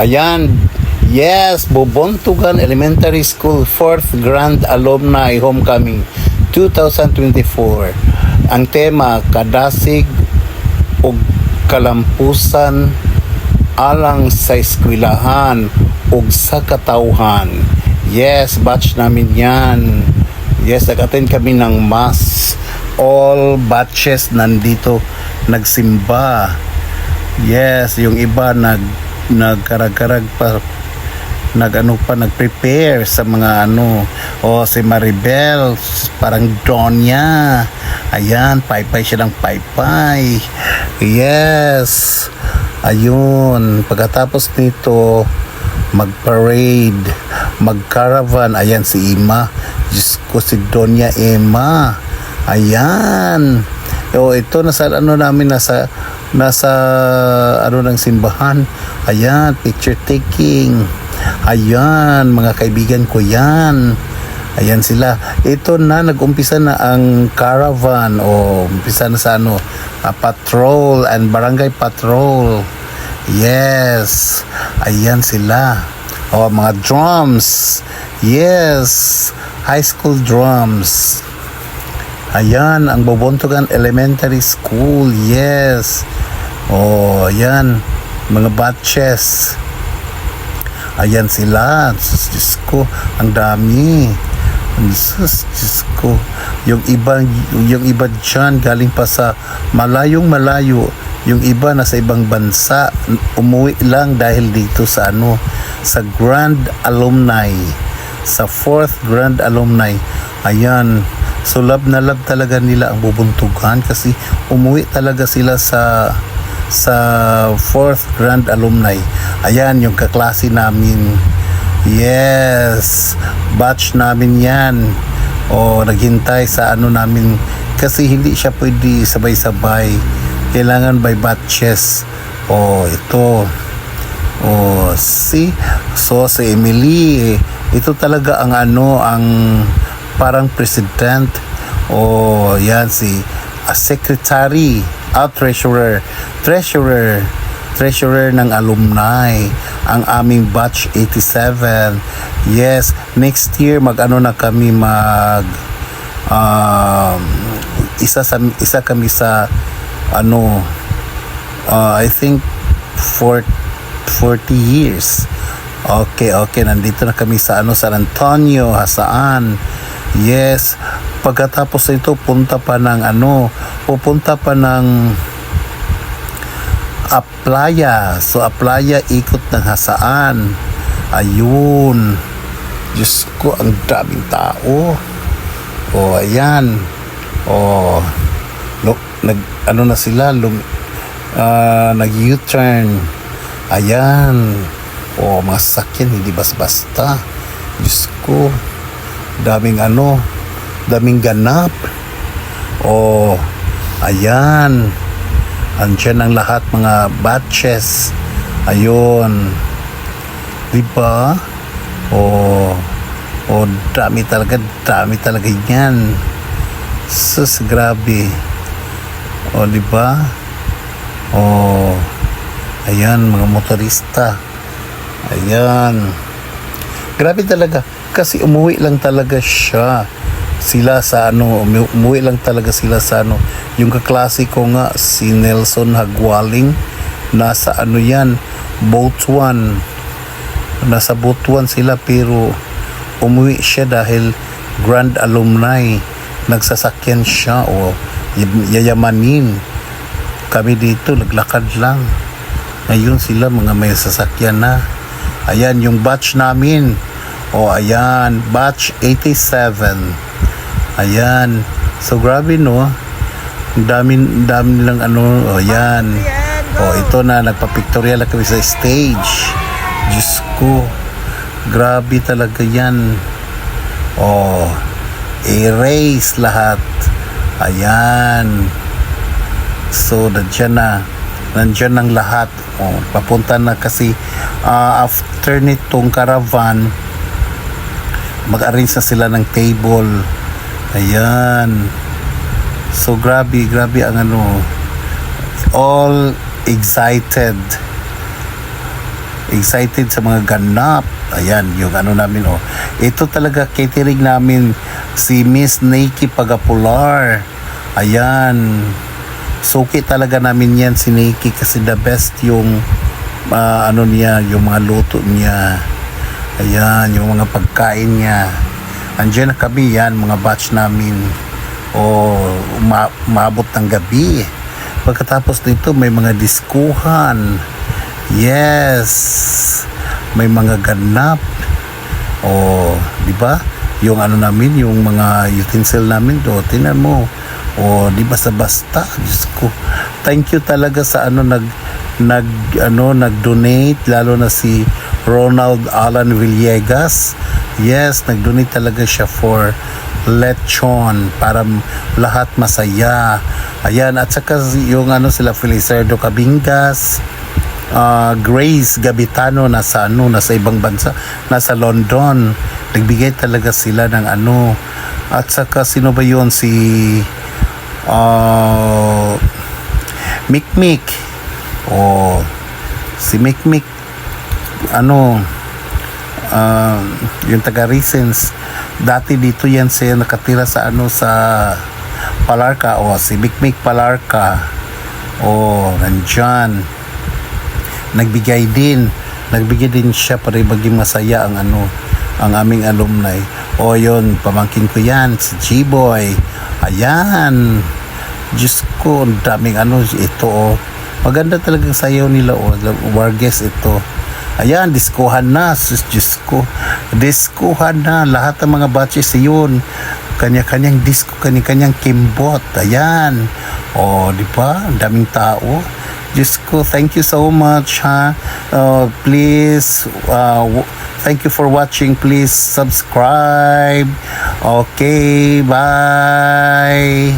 Ayan. Yes, Bobontugan Elementary School 4th Grand Alumni Homecoming 2024. Ang tema, kadasig ug kalampusan alang sa eskwelahan ug sa katawhan. Yes, batch namin yan. Yes, nag-attend kami ng mass. All batches nandito nagsimba. Yes, yung iba nagkarag-karag pa, nag-prepare sa mga si Maribel, parang Donya. Ayan, paypay siya ng paypay. Yes. Ayun, pagkatapos nito, mag-parade, mag-caravan. Ayan si Ima. Diyos ko, si Donya Emma. Ayan. Ito nasa namin, nasa ng simbahan. Ayan, picture taking. Ayan, mga kaibigan ko yan. Ayan sila. Ito na, nag-umpisa na ang caravan umpisa na sa patrol and barangay patrol. Yes. Ayan sila. Mga drums. Yes. High school drums. Ayan, ang Bobontugan Elementary School. Yes. Ayan. Mga batches. Ayan sila. Diyos ko, ang dami. Diyos ko. Yung iba dyan, galing pa sa malayong malayo. Yung iba nasa ibang bansa. Umuwi lang dahil dito sa sa Grand Alumni. Sa 4th Grand Alumni. Ayan. So love na love talaga nila ang Bobontugan kasi umuwi talaga sila sa 4th Grand Alumni. Ayan yung kaklase namin. Yes, batch namin yan. Naghintay sa namin kasi hindi siya pwede sabay-sabay. Kailangan by batches. Ito. Si Emily, ito talaga ang ang parang president. Yan si secretary, treasurer ng alumni, ang aming batch 87. Yes, next year na kami isa kami sa I think 40 years. Okay, nandito na kami sa San Antonio, Hasaan. Yes, pagkatapos nito pupunta pa ng Aplaya. So Aplaya, ikot ng Hasaan. Ayun. Diyos ko, ang daming tao. Ayan. Look, na sila, nag-U-turn. Ayan. Mga sasakyan, hindi basta. Diyos ko, daming ganap. Ayan. Andiyan ang lahat, mga batches. Ayun. Diba? Dami talaga yan. Sus, grabe. Diba? Ayan, mga motorista. Ayan. Grabe talaga. Kasi umuwi lang talaga sila sa umuwi lang talaga sila sa yung kaklase ko nga, si Nelson Hagwaling, nasa yan, Botuan. Nasa Botuan sila, pero umuwi siya dahil Grand Alumni. Nagsasakyan siya yayamanin. Kami dito naglakad lang. Ngayon sila mga may sasakyan na. Ayan yung batch namin. Ayan, batch 87. Ayan. So grabe ang dami nilang ayan. Ito na, nagpa-pictorial na kami sa stage. Diyos ko, grabe talaga yan. Erase lahat. Ayan. So nandiyan ang lahat. Papunta na kasi after nitong caravan, mag-arrange na sila ng table. Ayan. So grabe ang all excited. excited sa mga ganap. Ayan, yung ano namin, oh. Ito talaga catering namin si Miss Nikki Pagapular. Ayan. Suki talaga namin yan si Nikki kasi the best yung ano niya, yung mga luto niya. Ayan, yung mga pagkain niya. Andiyan na kami yan, mga batch namin. Maabot ng gabi. Pagkatapos nito, may mga diskuhan. Yes. May mga ganap. Di ba? Yung ano namin, yung mga utensil namin do, tingnan mo. Di basta-basta. Diyos ko. Thank you talaga sa nag-donate, lalo na si Ronald Alan Villegas. Yes, nag-donate talaga siya for lechon para lahat masaya. Ayan, at saka yung sila Felicerdo Cabingas, Grace Gabitano nasa ibang bansa, nasa London. Nagbigay talaga sila ng at saka sino ba yun, si Mikmik. Si Mikmik yung taga Recens, dati dito yan siya nakatira sa sa Palarca. Si Mikmik Palarca nandyan, nagbigay din siya para maging masaya ang aming alumni. Yun, pamangkin ko yan, si G-Boy. Ayan, Diyos ko, ang daming ito. Maganda talagang sayaw nila. Warges ito. Ayan, diskuhan na. Diyos ko, diskuhan na. Lahat ng mga batches yun. Kanya-kanyang disco, kanya-kanyang kimbot. Ayan. Di ba? Ang daming tao. Diyos ko, thank you so much, ha. Please, thank you for watching. Please subscribe. Okay, bye.